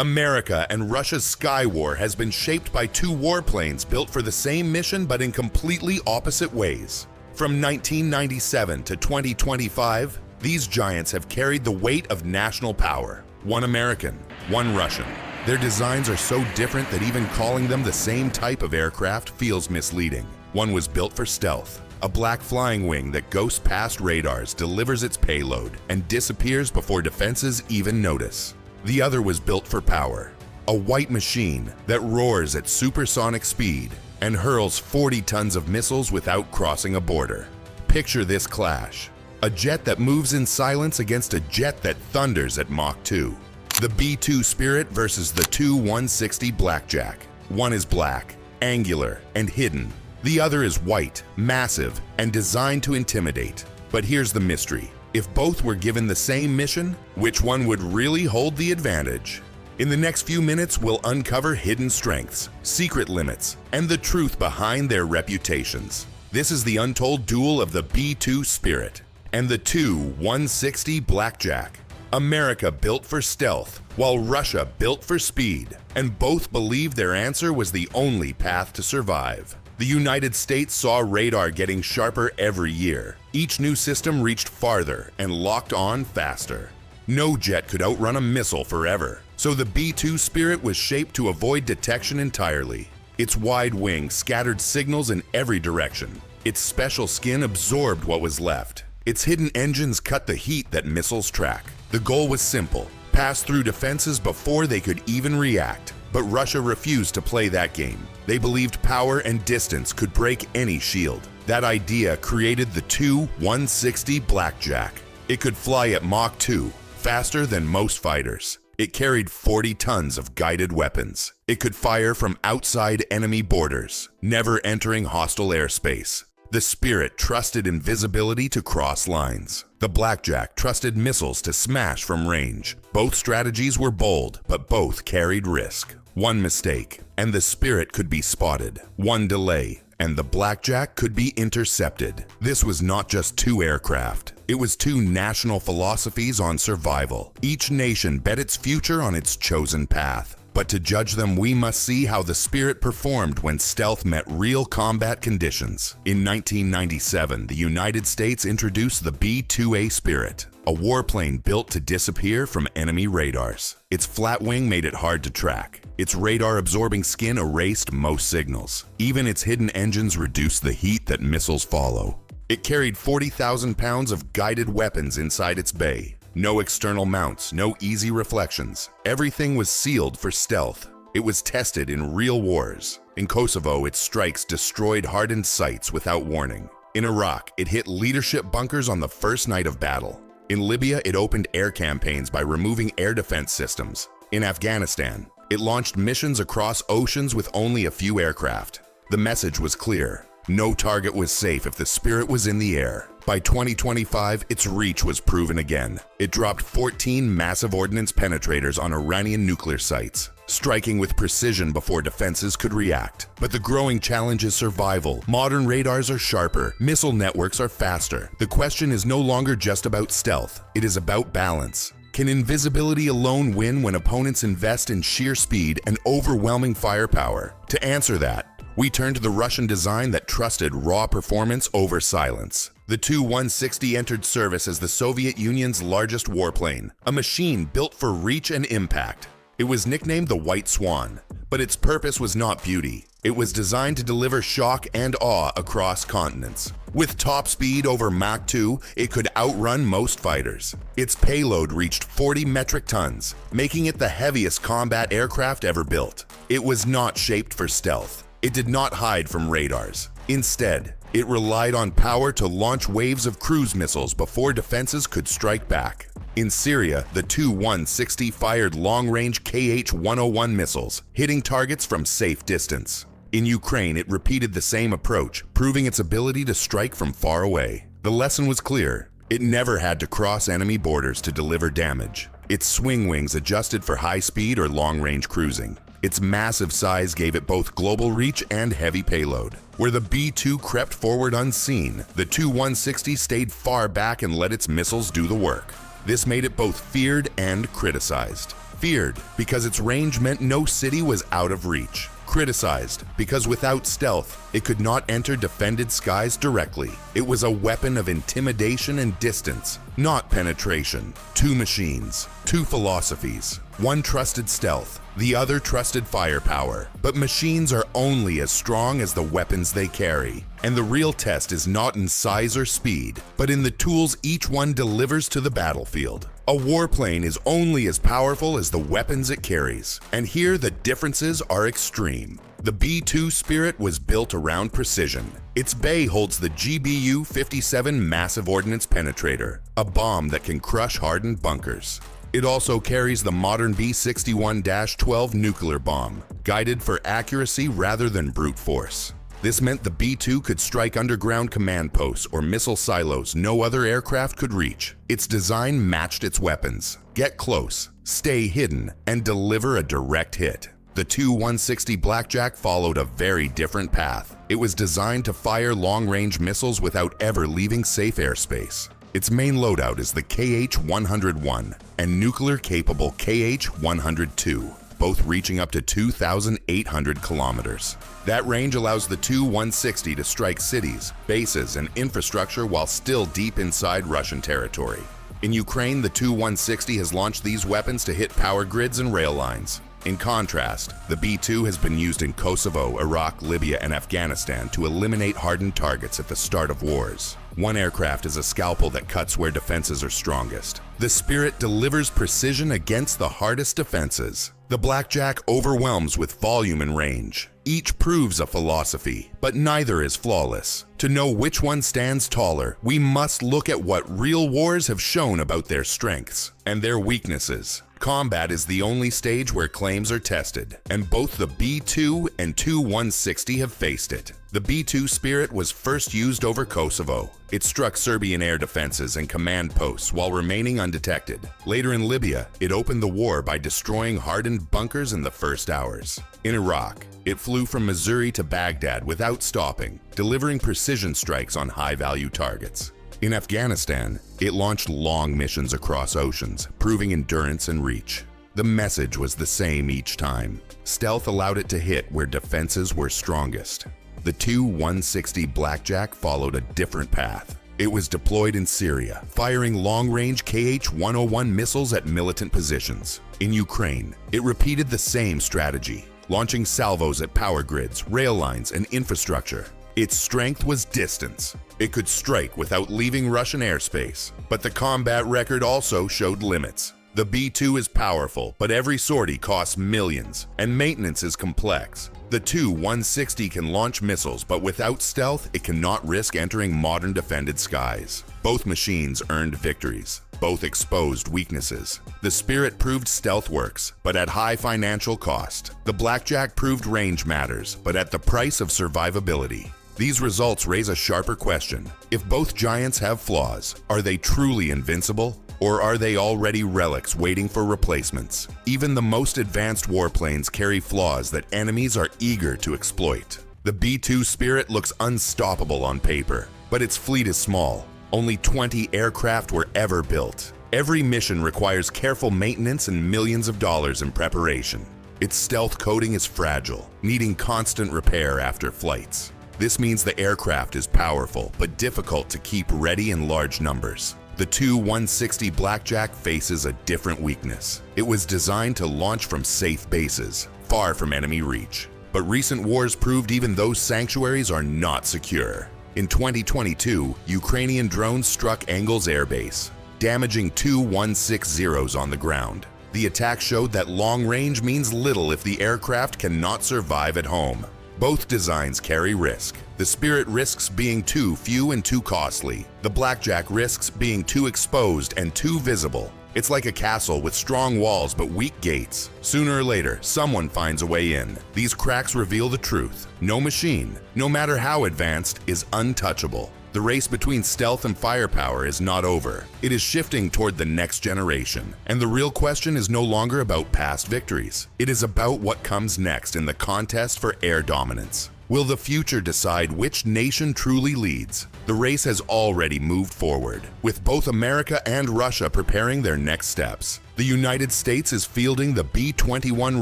America and Russia's Sky War has been shaped by two warplanes built for the same mission but in completely opposite ways. From 1997 to 2025, these giants have carried the weight of national power. One American, one Russian. Their designs are so different that even calling them the same type of aircraft feels misleading. One was built for stealth. A black flying wing that ghosts past radars, delivers its payload, and disappears before defenses even notice. The other was built for power. A white machine that roars at supersonic speed and hurls 40 tons of missiles without crossing a border. Picture this clash. A jet that moves in silence against a jet that thunders at Mach 2. The B-2 Spirit versus the Tu-160 Blackjack. One is black, angular, and hidden. The other is white, massive, and designed to intimidate. But here's the mystery. If both were given the same mission, which one would really hold the advantage? In the next few minutes, we'll uncover hidden strengths, secret limits, and the truth behind their reputations. This is the untold duel of the B-2 Spirit and the Tu-160 Blackjack. America built for stealth, while Russia built for speed, and both believed their answer was the only path to survive. The United States saw radar getting sharper every year. Each new system reached farther and locked on faster. No jet could outrun a missile forever, so the B-2 Spirit was shaped to avoid detection entirely. Its wide wing scattered signals in every direction. Its special skin absorbed what was left. Its hidden engines cut the heat that missiles track. The goal was simple: pass through defenses before they could even react. But Russia refused to play that game. They believed power and distance could break any shield. That idea created the Tu-160 Blackjack. It could fly at Mach 2, faster than most fighters. It carried 40 tons of guided weapons. It could fire from outside enemy borders, never entering hostile airspace. The Spirit trusted invisibility to cross lines. The Blackjack trusted missiles to smash from range. Both strategies were bold, but both carried risk. One mistake, and the Spirit could be spotted. One delay, and the Blackjack could be intercepted. This was not just two aircraft. It was two national philosophies on survival. Each nation bet its future on its chosen path. But to judge them, we must see how the Spirit performed when stealth met real combat conditions. In 1997, the United States introduced the B-2A Spirit, a warplane built to disappear from enemy radars. Its flat wing made it hard to track. Its radar-absorbing skin erased most signals. Even its hidden engines reduced the heat that missiles follow. It carried 40,000 pounds of guided weapons inside its bay. No external mounts, no easy reflections. Everything was sealed for stealth. It was tested in real wars. In Kosovo, its strikes destroyed hardened sites without warning. In Iraq, it hit leadership bunkers on the first night of battle. In Libya, it opened air campaigns by removing air defense systems. In Afghanistan, it launched missions across oceans with only a few aircraft. The message was clear. No target was safe if the Spirit was in the air. By 2025, its reach was proven again. It dropped 14 massive ordnance penetrators on Iranian nuclear sites, striking with precision before defenses could react. But the growing challenge is survival. Modern radars are sharper, missile networks are faster. The question is no longer just about stealth, it is about balance. Can invisibility alone win when opponents invest in sheer speed and overwhelming firepower? To answer that, we turn to the Russian design that trusted raw performance over silence. The Tu-160 entered service as the Soviet Union's largest warplane, a machine built for reach and impact. It was nicknamed the White Swan, but its purpose was not beauty. It was designed to deliver shock and awe across continents. With top speed over Mach 2, it could outrun most fighters. Its payload reached 40 metric tons, making it the heaviest combat aircraft ever built. It was not shaped for stealth. It did not hide from radars. Instead, it relied on power to launch waves of cruise missiles before defenses could strike back. In Syria, the Tu-160 fired long-range Kh-101 missiles, hitting targets from safe distance. In Ukraine, it repeated the same approach, proving its ability to strike from far away. The lesson was clear. It never had to cross enemy borders to deliver damage. Its swing wings adjusted for high speed or long-range cruising. Its massive size gave it both global reach and heavy payload. Where the B-2 crept forward unseen, the Tu-160 stayed far back and let its missiles do the work. This made it both feared and criticized. Feared because its range meant no city was out of reach. Criticized because without stealth, it could not enter defended skies directly. It was a weapon of intimidation and distance, not penetration. Two machines, two philosophies. One trusted stealth, the other trusted firepower. But machines are only as strong as the weapons they carry. And the real test is not in size or speed, but in the tools each one delivers to the battlefield. A warplane is only as powerful as the weapons it carries, and here the differences are extreme. The B-2 Spirit was built around precision. Its bay holds the GBU-57 Massive Ordnance Penetrator, a bomb that can crush hardened bunkers. It also carries the modern B-61-12 nuclear bomb, guided for accuracy rather than brute force. This meant the B-2 could strike underground command posts or missile silos no other aircraft could reach. Its design matched its weapons. Get close, stay hidden, and deliver a direct hit. The Tu-160 Blackjack followed a very different path. It was designed to fire long-range missiles without ever leaving safe airspace. Its main loadout is the KH-101 and nuclear-capable KH-102. Both reaching up to 2,800 kilometers. That range allows the Tu-160 to strike cities, bases, and infrastructure while still deep inside Russian territory. In Ukraine, the Tu-160 has launched these weapons to hit power grids and rail lines. In contrast, the B-2 has been used in Kosovo, Iraq, Libya, and Afghanistan to eliminate hardened targets at the start of wars. One aircraft is a scalpel that cuts where defenses are strongest. The Spirit delivers precision against the hardest defenses. The Blackjack overwhelms with volume and range. Each proves a philosophy, but neither is flawless. To know which one stands taller, we must look at what real wars have shown about their strengths and their weaknesses. Combat is the only stage where claims are tested, and both the B-2 and Tu-160 have faced it. The B-2 Spirit was first used over Kosovo. It struck Serbian air defenses and command posts while remaining undetected. Later in Libya, it opened the war by destroying hardened bunkers in the first hours. In Iraq, it flew from Missouri to Baghdad without stopping, delivering precision strikes on high-value targets. In Afghanistan, it launched long missions across oceans, proving endurance and reach. The message was the same each time. Stealth allowed it to hit where defenses were strongest. The Tu-160 Blackjack followed a different path. It was deployed in Syria, firing long-range KH-101 missiles at militant positions. In Ukraine, it repeated the same strategy, launching salvos at power grids, rail lines, and infrastructure. Its strength was distance. It could strike without leaving Russian airspace, but the combat record also showed limits. The B-2 is powerful, but every sortie costs millions, and maintenance is complex. The Tu-160 can launch missiles, but without stealth, it cannot risk entering modern defended skies. Both machines earned victories. Both exposed weaknesses. The Spirit proved stealth works, but at high financial cost. The Blackjack proved range matters, but at the price of survivability. These results raise a sharper question. If both giants have flaws, are they truly invincible? Or are they already relics waiting for replacements? Even the most advanced warplanes carry flaws that enemies are eager to exploit. The B-2 Spirit looks unstoppable on paper, but its fleet is small. Only 20 aircraft were ever built. Every mission requires careful maintenance and millions of dollars in preparation. Its stealth coating is fragile, needing constant repair after flights. This means the aircraft is powerful, but difficult to keep ready in large numbers. The Tu-160 Blackjack faces a different weakness. It was designed to launch from safe bases, far from enemy reach. But recent wars proved even those sanctuaries are not secure. In 2022, Ukrainian drones struck Engels Air Base, damaging Tu-160s on the ground. The attack showed that long range means little if the aircraft cannot survive at home. Both designs carry risk. The Spirit risks being too few and too costly. The Blackjack risks being too exposed and too visible. It's like a castle with strong walls but weak gates. Sooner or later, someone finds a way in. These cracks reveal the truth. No machine, no matter how advanced, is untouchable. The race between stealth and firepower is not over. It is shifting toward the next generation. And the real question is no longer about past victories. It is about what comes next in the contest for air dominance. Will the future decide which nation truly leads? The race has already moved forward, with both America and Russia preparing their next steps. The United States is fielding the B-21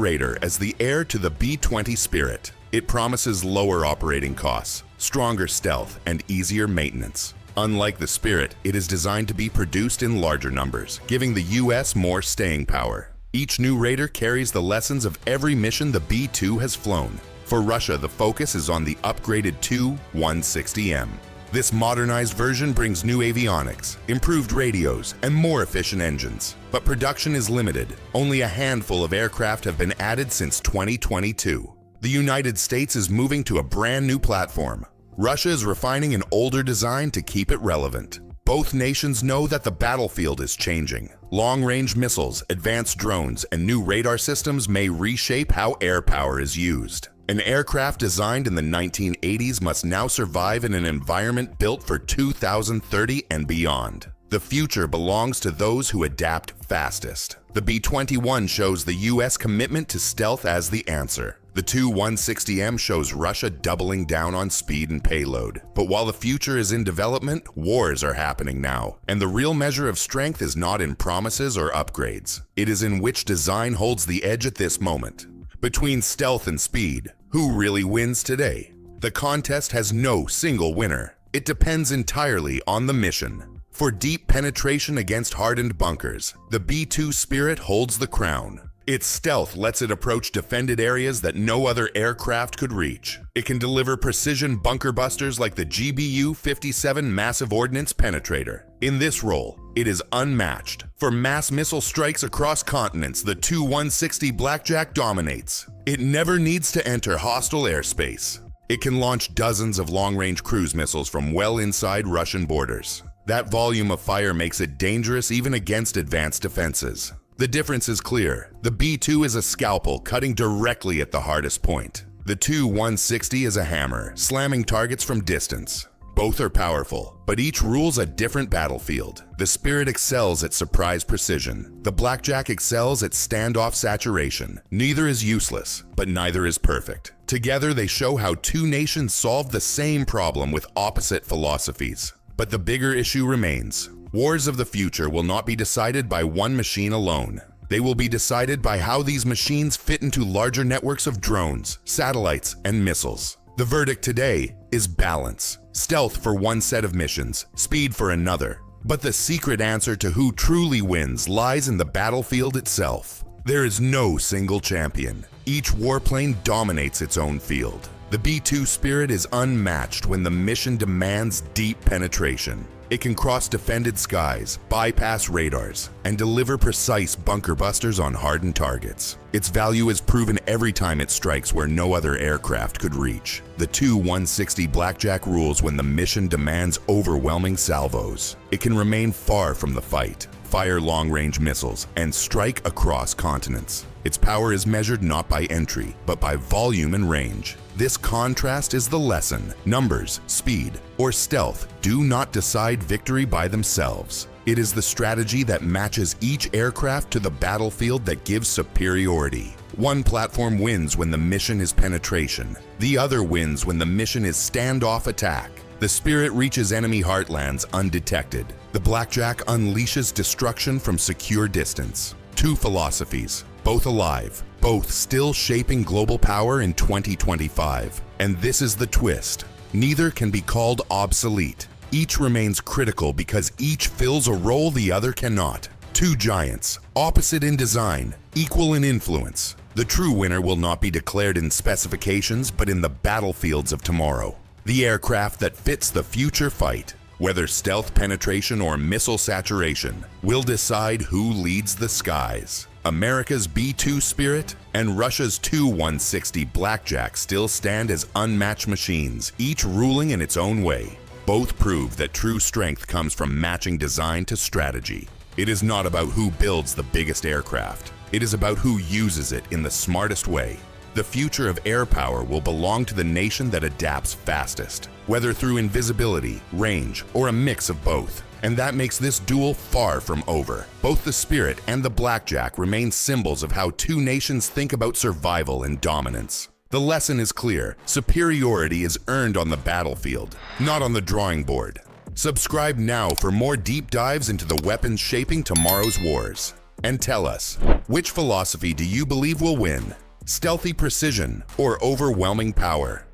Raider as the heir to the B-20 Spirit. It promises lower operating costs, stronger stealth, and easier maintenance. Unlike the Spirit, it is designed to be produced in larger numbers, giving the U.S. more staying power. Each new Raider carries the lessons of every mission the B-2 has flown. For Russia, the focus is on the upgraded Tu-160M. This modernized version brings new avionics, improved radios, and more efficient engines. But production is limited. Only a handful of aircraft have been added since 2022. The United States is moving to a brand new platform. Russia is refining an older design to keep it relevant. Both nations know that the battlefield is changing. Long-range missiles, advanced drones, and new radar systems may reshape how air power is used. An aircraft designed in the 1980s must now survive in an environment built for 2030 and beyond. The future belongs to those who adapt fastest. The B-21 shows the U.S. commitment to stealth as the answer. The Tu-160M shows Russia doubling down on speed and payload. But while the future is in development, wars are happening now. And the real measure of strength is not in promises or upgrades. It is in which design holds the edge at this moment. Between stealth and speed, who really wins today? The contest has no single winner. It depends entirely on the mission. For deep penetration against hardened bunkers, the B-2 Spirit holds the crown. Its stealth lets it approach defended areas that no other aircraft could reach. It can deliver precision bunker busters like the GBU-57 Massive Ordnance Penetrator. In this role, it is unmatched. For mass missile strikes across continents, the Tu-160 Blackjack dominates. It never needs to enter hostile airspace. It can launch dozens of long-range cruise missiles from well inside Russian borders. That volume of fire makes it dangerous even against advanced defenses. The difference is clear. The B-2 is a scalpel cutting directly at the hardest point. The Tu-160 is a hammer, slamming targets from distance. Both are powerful, but each rules a different battlefield. The Spirit excels at surprise precision. The Blackjack excels at standoff saturation. Neither is useless, but neither is perfect. Together they show how two nations solve the same problem with opposite philosophies. But the bigger issue remains. Wars of the future will not be decided by one machine alone. They will be decided by how these machines fit into larger networks of drones, satellites, and missiles. The verdict today is balance. Stealth for one set of missions, speed for another. But the secret answer to who truly wins lies in the battlefield itself. There is no single champion. Each warplane dominates its own field. The B-2 Spirit is unmatched when the mission demands deep penetration. It can cross defended skies, bypass radars, and deliver precise bunker busters on hardened targets. Its value is proven every time it strikes where no other aircraft could reach. The Tu-160 Blackjack rules when the mission demands overwhelming salvos. It can remain far from the fight, fire long-range missiles, and strike across continents. Its power is measured not by entry, but by volume and range. This contrast is the lesson. Numbers, speed, or stealth do not decide victory by themselves. It is the strategy that matches each aircraft to the battlefield that gives superiority. One platform wins when the mission is penetration. The other wins when the mission is standoff attack. The Spirit reaches enemy heartlands undetected. The Blackjack unleashes destruction from secure distance. Two philosophies, both alive, both still shaping global power in 2025. And this is the twist. Neither can be called obsolete. Each remains critical because each fills a role the other cannot. Two giants, opposite in design, equal in influence. The true winner will not be declared in specifications, but in the battlefields of tomorrow. The aircraft that fits the future fight, whether stealth penetration or missile saturation, will decide who leads the skies. America's B-2 Spirit and Russia's Tu-160 Blackjack still stand as unmatched machines, each ruling in its own way. Both prove that true strength comes from matching design to strategy. It is not about who builds the biggest aircraft. It is about who uses it in the smartest way. The future of air power will belong to the nation that adapts fastest, whether through invisibility, range, or a mix of both. And that makes this duel far from over. Both the Spirit and the Blackjack remain symbols of how two nations think about survival and dominance. The lesson is clear. Superiority is earned on the battlefield, not on the drawing board. Subscribe now for more deep dives into the weapons shaping tomorrow's wars. And tell us, which philosophy do you believe will win? Stealthy precision or overwhelming power?